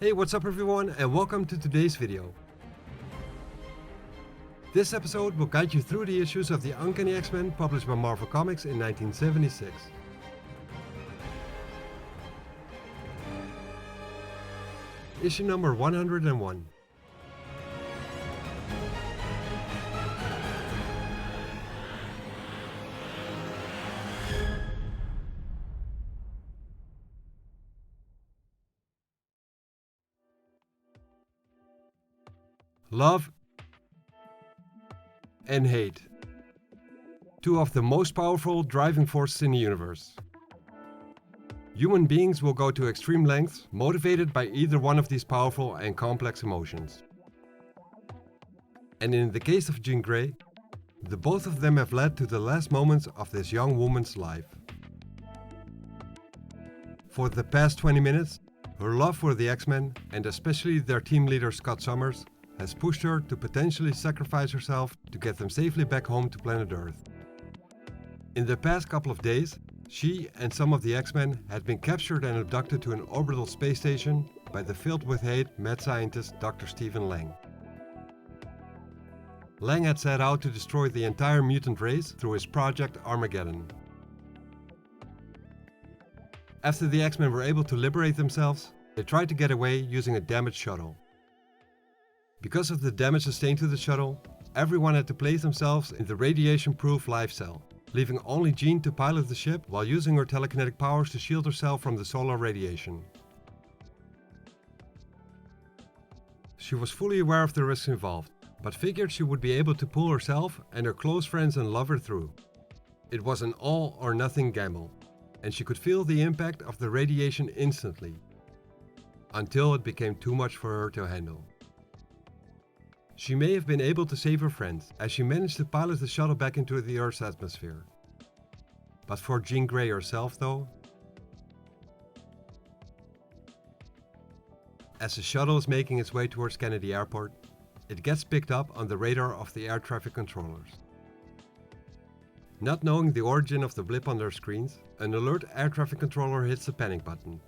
Hey, what's up everyone, and welcome to today's video. This episode will guide you through the issues of the Uncanny X-Men published by Marvel Comics in 1976. Issue number 101. Love and hate. Two of the most powerful driving forces in the universe. Human beings will go to extreme lengths, motivated by either one of these powerful and complex emotions. And in the case of Jean Grey, the both of them have led to the last moments of this young woman's life. For the past 20 minutes, her love for the X-Men, and especially their team leader Scott Summers, has pushed her to potentially sacrifice herself to get them safely back home to planet Earth. In the past couple of days, she and some of the X-Men had been captured and abducted to an orbital space station by the filled with hate mad scientist Dr. Stephen Lang. Lang had set out to destroy the entire mutant race through his Project Armageddon. After the X-Men were able to liberate themselves, they tried to get away using a damaged shuttle. Because of the damage sustained to the shuttle, everyone had to place themselves in the radiation-proof life cell, leaving only Jean to pilot the ship while using her telekinetic powers to shield herself from the solar radiation. She was fully aware of the risks involved, but figured she would be able to pull herself and her close friends and lover through. It was an all-or-nothing gamble, and she could feel the impact of the radiation instantly, until it became too much for her to handle. She may have been able to save her friends, as she managed to pilot the shuttle back into the Earth's atmosphere. But for Jean Grey herself though, as the shuttle is making its way towards Kennedy Airport, it gets picked up on the radar of the air traffic controllers. Not knowing the origin of the blip on their screens, an alert air traffic controller hits the panic button,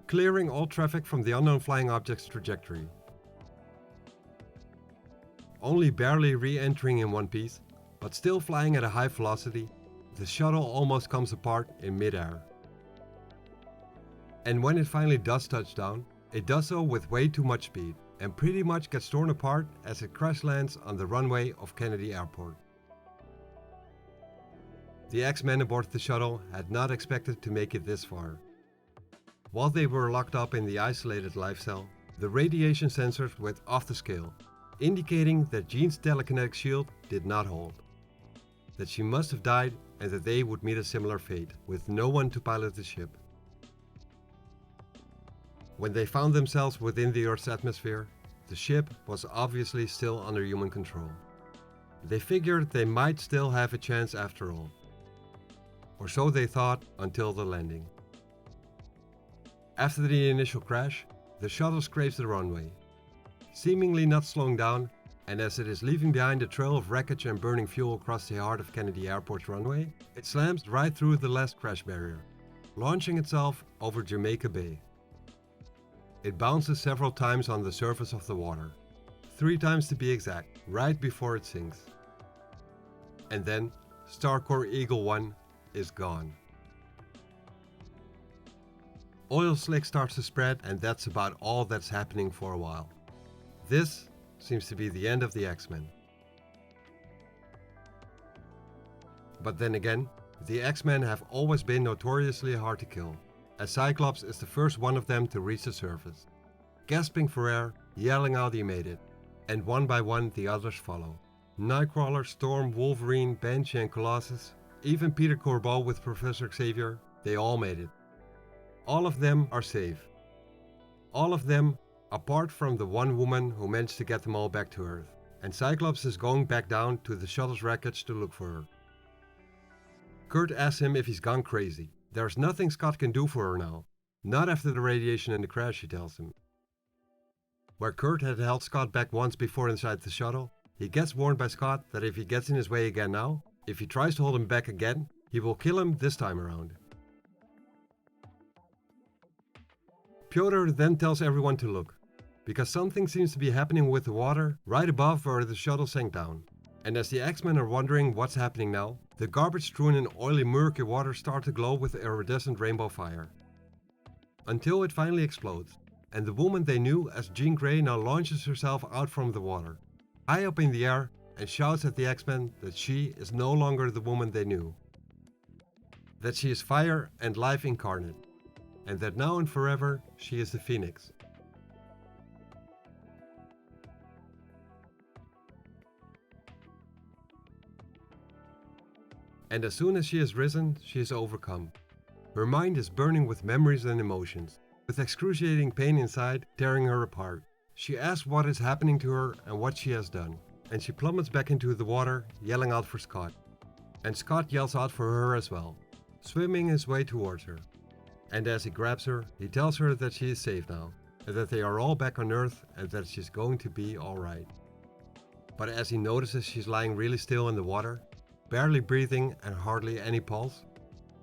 clearing all traffic from the unknown flying object's trajectory. Only barely re-entering in one piece, but still flying at a high velocity, the shuttle almost comes apart in mid-air. And when it finally does touch down, it does so with way too much speed, and pretty much gets torn apart as it crash lands on the runway of Kennedy Airport. The X-Men aboard the shuttle had not expected to make it this far. While they were locked up in the isolated life cell, the radiation sensors went off the scale, indicating that Jean's telekinetic shield did not hold, that she must have died and that they would meet a similar fate, with no one to pilot the ship. When they found themselves within the Earth's atmosphere, the ship was obviously still under human control. They figured they might still have a chance after all. Or so they thought until the landing. After the initial crash, the shuttle scrapes the runway, seemingly not slowing down, and as it is leaving behind a trail of wreckage and burning fuel across the heart of Kennedy Airport's runway, it slams right through the last crash barrier, launching itself over Jamaica Bay. It bounces several times on the surface of the water, 3 times to be exact, right before it sinks. And then, Starcore Eagle 1 is gone. Oil slick starts to spread, and that's about all that's happening for a while. This seems to be the end of the X-Men. But then again, the X-Men have always been notoriously hard to kill, as Cyclops is the first one of them to reach the surface, gasping for air, yelling out he made it, and one by one the others follow. Nightcrawler, Storm, Wolverine, Banshee and Colossus, even Peter Corbeau with Professor Xavier, they all made it. All of them are safe. All of them apart from the one woman who managed to get them all back to Earth, and Cyclops is going back down to the shuttle's wreckage to look for her. Kurt asks him if he's gone crazy. There's nothing Scott can do for her now. Not after the radiation and the crash, he tells him. Where Kurt had held Scott back once before inside the shuttle, he gets warned by Scott that if he gets in his way again now, if he tries to hold him back again, he will kill him this time around. Piotr then tells everyone to look, because something seems to be happening with the water right above where the shuttle sank down. And as the X-Men are wondering what's happening now, the garbage strewn in oily murky water starts to glow with iridescent rainbow fire. Until it finally explodes, and the woman they knew as Jean Grey now launches herself out from the water, high up in the air, and shouts at the X-Men that she is no longer the woman they knew. That she is fire and life incarnate, and that now and forever she is the Phoenix. And as soon as she has risen, she is overcome. Her mind is burning with memories and emotions, with excruciating pain inside tearing her apart. She asks what is happening to her and what she has done, and she plummets back into the water, yelling out for Scott. And Scott yells out for her as well, swimming his way towards her. And as he grabs her, he tells her that she is safe now, and that they are all back on Earth and that she's going to be alright. But as he notices she's lying really still in the water, barely breathing and hardly any pulse,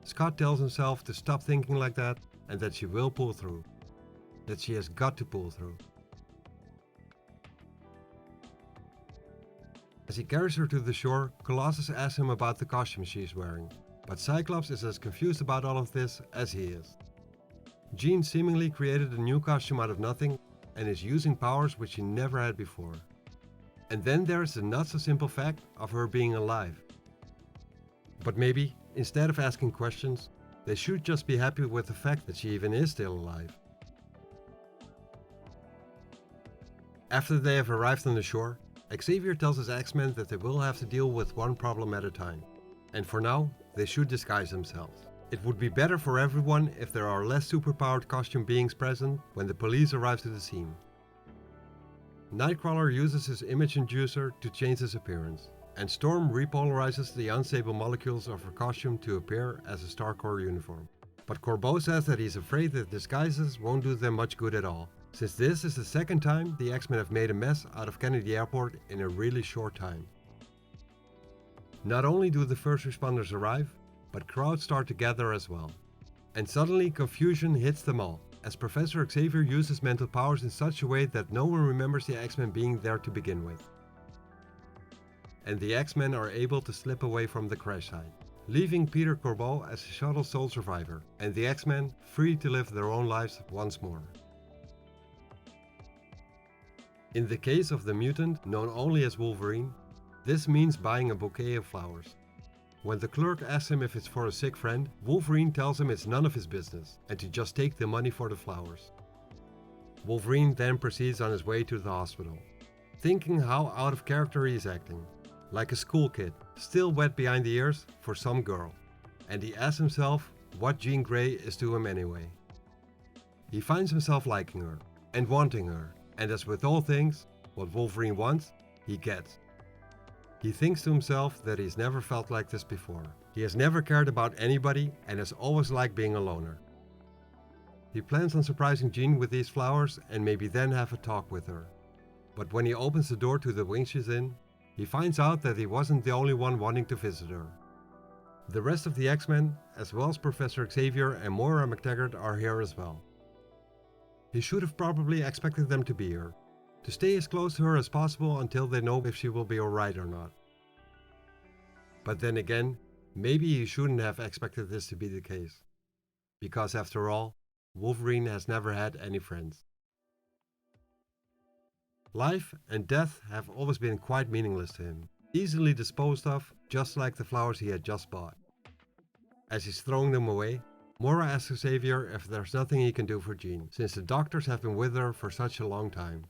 Scott tells himself to stop thinking like that and that she will pull through. That she has got to pull through. As he carries her to the shore, Colossus asks him about the costume she is wearing, but Cyclops is as confused about all of this as he is. Jean seemingly created a new costume out of nothing and is using powers which she never had before. And then there's the not so simple fact of her being alive. But maybe, instead of asking questions, they should just be happy with the fact that she even is still alive. After they have arrived on the shore, Xavier tells his X-Men that they will have to deal with one problem at a time. And for now, they should disguise themselves. It would be better for everyone if there are less superpowered costume beings present when the police arrive to the scene. Nightcrawler uses his image inducer to change his appearance, and Storm repolarizes the unstable molecules of her costume to appear as a Starcore uniform. But Corbeau says that he's afraid that disguises won't do them much good at all, since this is the second time the X-Men have made a mess out of Kennedy Airport in a really short time. Not only do the first responders arrive, but crowds start to gather as well. And suddenly confusion hits them all, as Professor Xavier uses mental powers in such a way that no one remembers the X-Men being there to begin with. And the X-Men are able to slip away from the crash site, leaving Peter Corbeau as the shuttle's sole survivor, and the X-Men free to live their own lives once more. In the case of the mutant, known only as Wolverine, this means buying a bouquet of flowers. When the clerk asks him if it's for a sick friend, Wolverine tells him it's none of his business, and to just take the money for the flowers. Wolverine then proceeds on his way to the hospital, thinking how out of character he is acting. Like a school kid, still wet behind the ears for some girl. And he asks himself what Jean Grey is to him anyway. He finds himself liking her, and wanting her, and as with all things, what Wolverine wants, he gets. He thinks to himself that he's never felt like this before. He has never cared about anybody and has always liked being a loner. He plans on surprising Jean with these flowers and maybe then have a talk with her. But when he opens the door to the wing she's in, he finds out that he wasn't the only one wanting to visit her. The rest of the X-Men, as well as Professor Xavier and Moira McTaggart, are here as well. He should have probably expected them to be here, to stay as close to her as possible until they know if she will be alright or not. But then again, maybe he shouldn't have expected this to be the case. Because after all, Wolverine has never had any friends. Life and death have always been quite meaningless to him, easily disposed of, just like the flowers he had just bought. As he's throwing them away, Moira asks Xavier if there's nothing he can do for Jean, since the doctors have been with her for such a long time.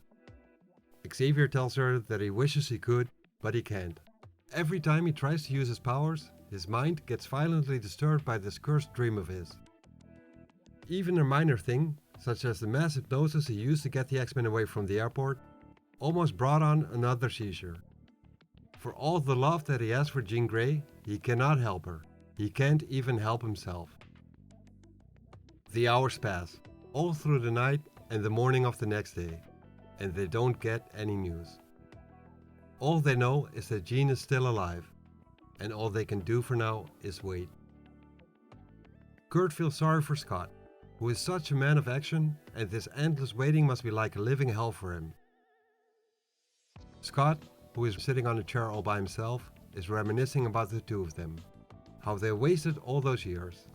Xavier tells her that he wishes he could, but he can't. Every time he tries to use his powers, his mind gets violently disturbed by this cursed dream of his. Even a minor thing, such as the mass hypnosis he used to get the X-Men away from the airport, almost brought on another seizure. For all the love that he has for Jean Grey, he cannot help her. He can't even help himself. The hours pass, all through the night and the morning of the next day, and they don't get any news. All they know is that Jean is still alive, and all they can do for now is wait. Kurt feels sorry for Scott, who is such a man of action, and this endless waiting must be like a living hell for him. Scott, who is sitting on a chair all by himself, is reminiscing about the two of them, how they wasted all those years,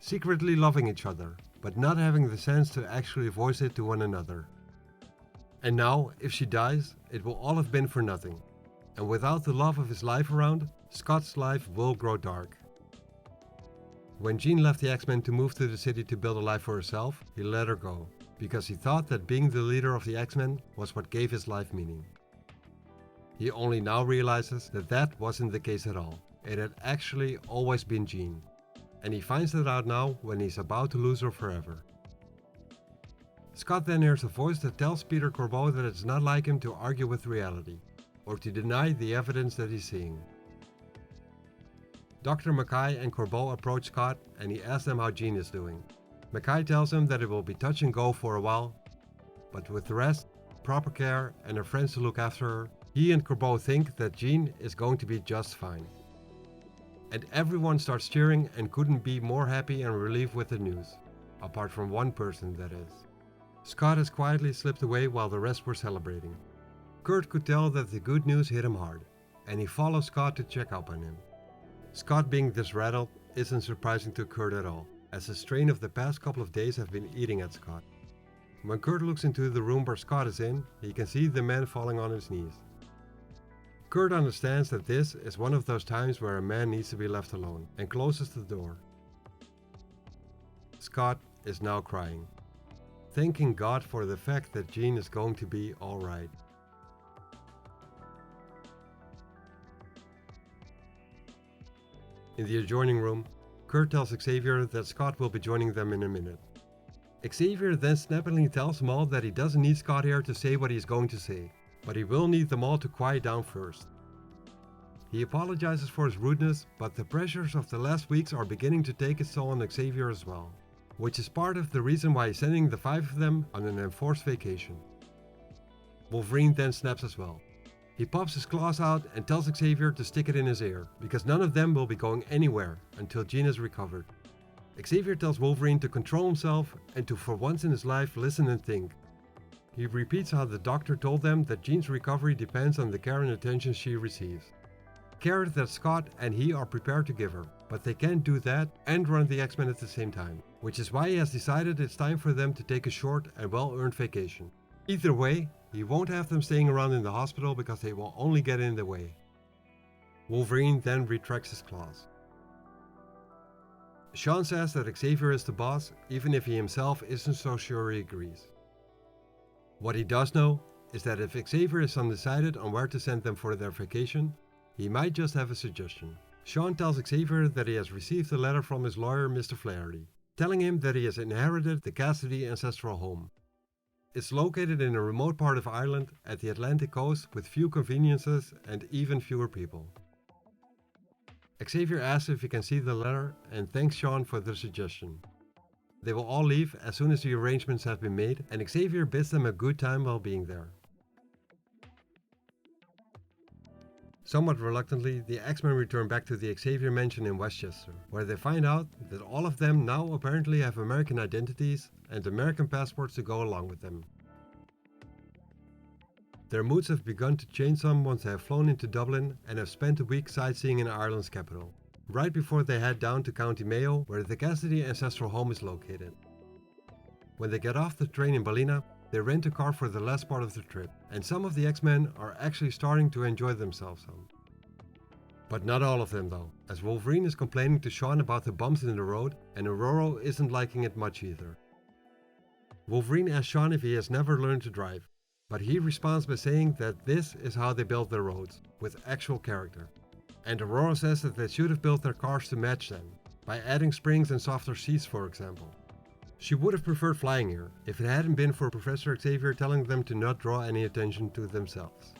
secretly loving each other, but not having the sense to actually voice it to one another. And now, if she dies, it will all have been for nothing, and without the love of his life around, Scott's life will grow dark. When Jean left the X-Men to move to the city to build a life for herself, he let her go, because he thought that being the leader of the X-Men was what gave his life meaning. He only now realizes that that wasn't the case at all. It had actually always been Jean, and he finds that out now when he's about to lose her forever. Scott then hears a voice that tells Peter Corbeau that it's not like him to argue with reality, or to deny the evidence that he's seeing. Dr. Mackay and Corbeau approach Scott and he asks them how Jean is doing. Mackay tells him that it will be touch and go for a while, but with the rest, proper care and her friends to look after her, he and Corbeau think that Jean is going to be just fine. And everyone starts cheering and couldn't be more happy and relieved with the news, apart from one person, that is. Scott has quietly slipped away while the rest were celebrating. Kurt could tell that the good news hit him hard, and he follows Scott to check up on him. Scott being this rattled isn't surprising to Kurt at all, as the strain of the past couple of days have been eating at Scott. When Kurt looks into the room where Scott is in, he can see the man falling on his knees. Kurt understands that this is one of those times where a man needs to be left alone, and closes the door. Scott is now crying, thanking God for the fact that Jean is going to be alright. In the adjoining room, Kurt tells Xavier that Scott will be joining them in a minute. Xavier then snappily tells them all that he doesn't need Scott here to say what he's going to say, but he will need them all to quiet down first. He apologizes for his rudeness, but the pressures of the last weeks are beginning to take its toll on Xavier as well, which is part of the reason why he's sending the 5 of them on an enforced vacation. Wolverine then snaps as well. He pops his claws out and tells Xavier to stick it in his ear, because none of them will be going anywhere until Jean is recovered. Xavier tells Wolverine to control himself and to for once in his life listen and think. He repeats how the doctor told them that Jean's recovery depends on the care and attention she receives. Care that Scott and he are prepared to give her, but they can't do that and run the X-Men at the same time, which is why he has decided it's time for them to take a short and well-earned vacation. Either way, he won't have them staying around in the hospital because they will only get in the way. Wolverine then retracts his claws. Sean says that Xavier is the boss, even if he himself isn't so sure he agrees. What he does know is that if Xavier is undecided on where to send them for their vacation, he might just have a suggestion. Sean tells Xavier that he has received a letter from his lawyer, Mr. Flaherty, telling him that he has inherited the Cassidy ancestral home. It's located in a remote part of Ireland at the Atlantic coast with few conveniences and even fewer people. Xavier asks if he can see the letter and thanks Sean for the suggestion. They will all leave as soon as the arrangements have been made, and Xavier bids them a good time while being there. Somewhat reluctantly, the X-Men return back to the Xavier mansion in Westchester, where they find out that all of them now apparently have American identities and American passports to go along with them. Their moods have begun to change some once they have flown into Dublin and have spent a week sightseeing in Ireland's capital, right before they head down to County Mayo, where the Cassidy ancestral home is located. When they get off the train in Ballina, they rent a car for the last part of the trip, and some of the X-Men are actually starting to enjoy themselves some. But not all of them though, as Wolverine is complaining to Sean about the bumps in the road, and Aurora isn't liking it much either. Wolverine asks Sean if he has never learned to drive, but he responds by saying that this is how they build their roads, with actual character. And Aurora says that they should have built their cars to match them, by adding springs and softer seats for example. She would have preferred flying here, if it hadn't been for Professor Xavier telling them to not draw any attention to themselves.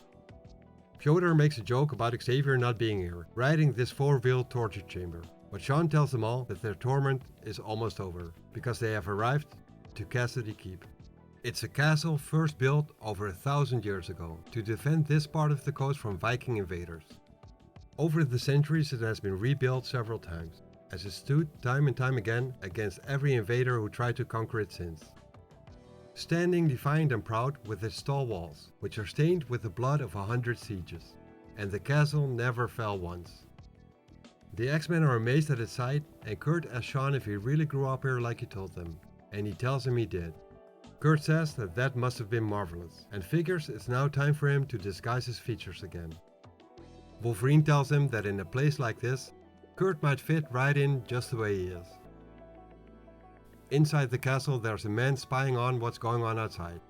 Piotr makes a joke about Xavier not being here, riding this 4-wheeled torture chamber, but Sean tells them all that their torment is almost over, because they have arrived to Cassidy Keep. It's a castle first built over 1,000 years ago, to defend this part of the coast from Viking invaders. Over the centuries it has been rebuilt several times, as it stood time and time again against every invader who tried to conquer it since. Standing defiant and proud with its tall walls, which are stained with the blood of 100 sieges, and the castle never fell once. The X-Men are amazed at its sight, and Kurt asks Sean if he really grew up here like he told them, and he tells him he did. Kurt says that must have been marvelous, and figures it's now time for him to disguise his features again. Wolverine tells him that in a place like this, Kurt might fit right in just the way he is. Inside the castle there's a man spying on what's going on outside,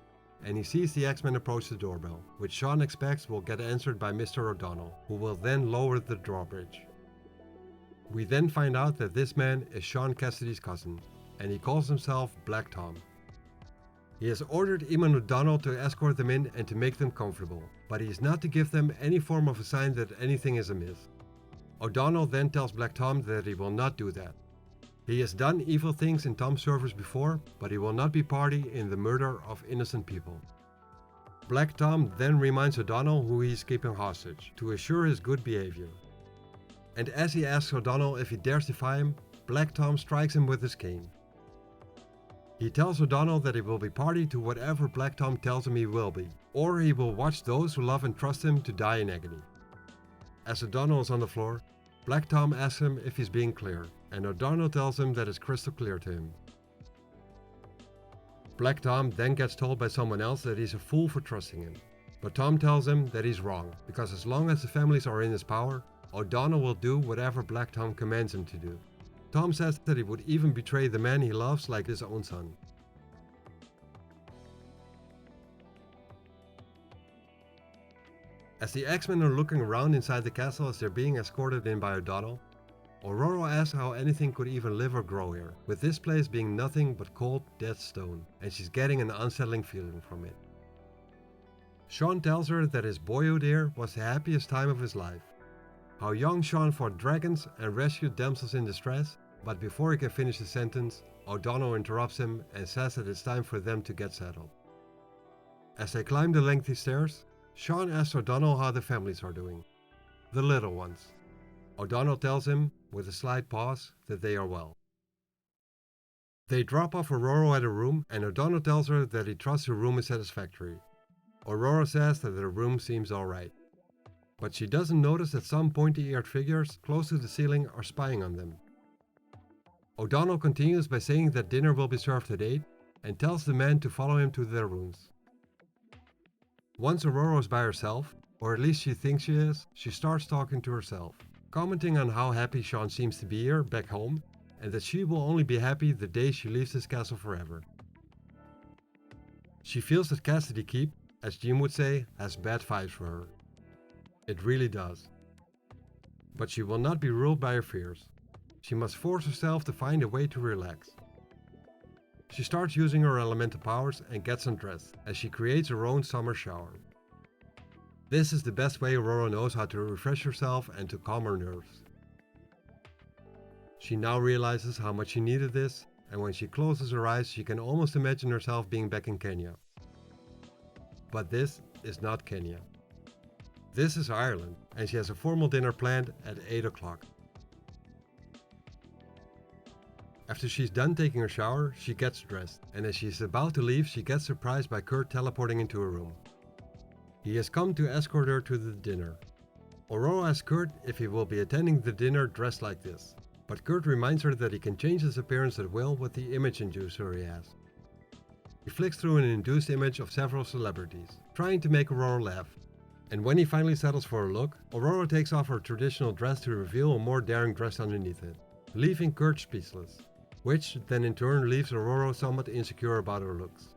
and he sees the X-Men approach the doorbell, which Sean expects will get answered by Mr. O'Donnell, who will then lower the drawbridge. We then find out that this man is Sean Cassidy's cousin, and he calls himself Black Tom. He has ordered Eamon O'Donnell to escort them in and to make them comfortable, but he is not to give them any form of a sign that anything is amiss. O'Donnell then tells Black Tom that he will not do that. He has done evil things in Tom's service before, but he will not be party in the murder of innocent people. Black Tom then reminds O'Donnell who he is keeping hostage, to assure his good behavior. And as he asks O'Donnell if he dares defy him, Black Tom strikes him with his cane. He tells O'Donnell that he will be party to whatever Black Tom tells him he will be, or he will watch those who love and trust him to die in agony. As O'Donnell is on the floor, Black Tom asks him if he's being clear, and O'Donnell tells him that it's crystal clear to him. Black Tom then gets told by someone else that he's a fool for trusting him, but Tom tells him that he's wrong, because as long as the families are in his power, O'Donnell will do whatever Black Tom commands him to do. Tom says that he would even betray the man he loves like his own son. As the X-Men are looking around inside the castle as they're being escorted in by O'Donnell, Aurora asks how anything could even live or grow here, with this place being nothing but cold, dead stone, and she's getting an unsettling feeling from it. Sean tells her that his boyhood here was the happiest time of his life. How young Sean fought dragons and rescued damsels in distress, but before he can finish the sentence, O'Donnell interrupts him and says that it's time for them to get settled. As they climb the lengthy stairs, Sean asks O'Donnell how the families are doing. The little ones. O'Donnell tells him, with a slight pause, that they are well. They drop off Aurora at her room, and O'Donnell tells her that he trusts her room is satisfactory. Aurora says that her room seems alright, but she doesn't notice that some pointy-eared figures close to the ceiling are spying on them. O'Donnell continues by saying that dinner will be served at 8, and tells the men to follow him to their rooms. Once Aurora is by herself, or at least she thinks she is, she starts talking to herself, commenting on how happy Sean seems to be here back home, and that she will only be happy the day she leaves this castle forever. She feels that Cassidy Keep, as Jim would say, has bad vibes for her. It really does. But she will not be ruled by her fears. She must force herself to find a way to relax. She starts using her elemental powers and gets undressed, as she creates her own summer shower. This is the best way Aurora knows how to refresh herself and to calm her nerves. She now realizes how much she needed this, and when she closes her eyes she can almost imagine herself being back in Kenya. But this is not Kenya. This is Ireland, and she has a formal dinner planned at 8 o'clock. After she's done taking her shower, she gets dressed, and as she's about to leave, she gets surprised by Kurt teleporting into her room. He has come to escort her to the dinner. Aurora asks Kurt if he will be attending the dinner dressed like this, but Kurt reminds her that he can change his appearance at will with the image inducer he has. He flicks through an induced image of several celebrities, trying to make Aurora laugh, and when he finally settles for a look, Aurora takes off her traditional dress to reveal a more daring dress underneath it, leaving Kurt speechless, which then in turn leaves Aurora somewhat insecure about her looks.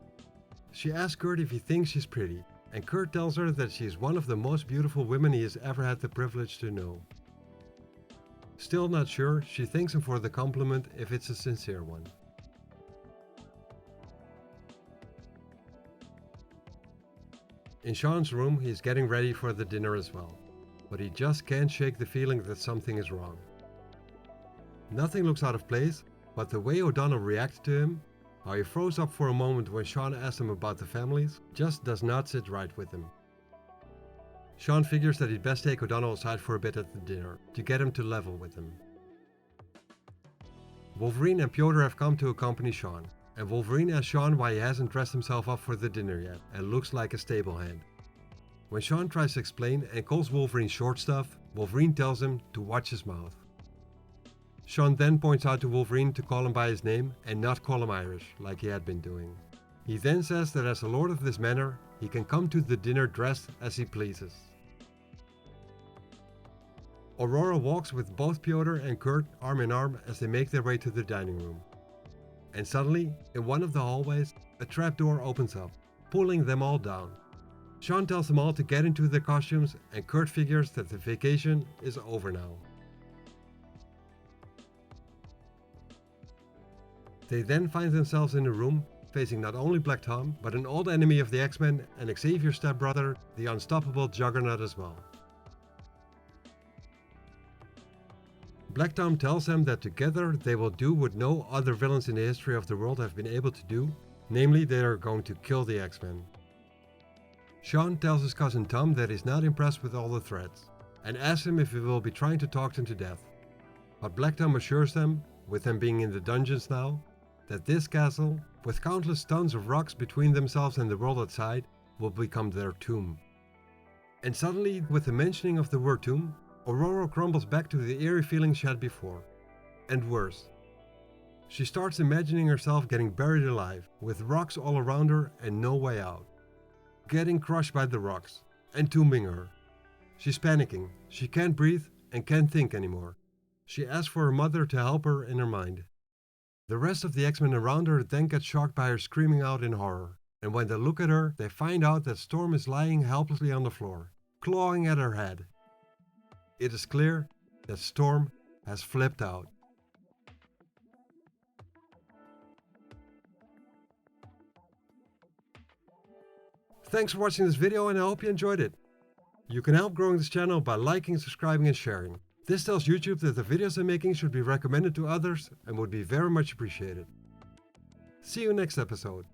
She asks Kurt if he thinks she's pretty, and Kurt tells her that she is one of the most beautiful women he has ever had the privilege to know. Still not sure, she thanks him for the compliment if it's a sincere one. In Sean's room, he is getting ready for the dinner as well, but he just can't shake the feeling that something is wrong. Nothing looks out of place, but the way O'Donnell reacted to him, how he froze up for a moment when Sean asked him about the families, just does not sit right with him. Sean figures that he'd best take O'Donnell aside for a bit at the dinner, to get him to level with him. Wolverine and Piotr have come to accompany Sean, and Wolverine asks Sean why he hasn't dressed himself up for the dinner yet and looks like a stable hand. When Sean tries to explain and calls Wolverine short stuff, Wolverine tells him to watch his mouth. Sean then points out to Wolverine to call him by his name and not call him Irish, like he had been doing. He then says that as the lord of this manor, he can come to the dinner dressed as he pleases. Aurora walks with both Piotr and Kurt arm in arm as they make their way to the dining room. And suddenly, in one of the hallways, a trapdoor opens up, pulling them all down. Sean tells them all to get into their costumes, and Kurt figures that the vacation is over now. They then find themselves in a room facing not only Black Tom, but an old enemy of the X-Men and Xavier's stepbrother, the unstoppable Juggernaut as well. Black Tom tells them that together they will do what no other villains in the history of the world have been able to do, namely they are going to kill the X-Men. Sean tells his cousin Tom that he's not impressed with all the threats, and asks him if he will be trying to talk them to death. But Black Tom assures them, with them being in the dungeons now, that this castle, with countless tons of rocks between themselves and the world outside, will become their tomb. And suddenly, with the mentioning of the word tomb, Aurora crumbles back to the eerie feeling she had before. And worse. She starts imagining herself getting buried alive, with rocks all around her and no way out. Getting crushed by the rocks, entombing her. She's panicking, she can't breathe and can't think anymore. She asks for her mother to help her in her mind. The rest of the X-Men around her then get shocked by her screaming out in horror, and when they look at her, they find out that Storm is lying helplessly on the floor, clawing at her head. It is clear that Storm has flipped out. Thanks for watching this video and I hope you enjoyed it. You can help growing this channel by liking, subscribing and sharing. This tells YouTube that the videos I'm making should be recommended to others and would be very much appreciated. See you next episode.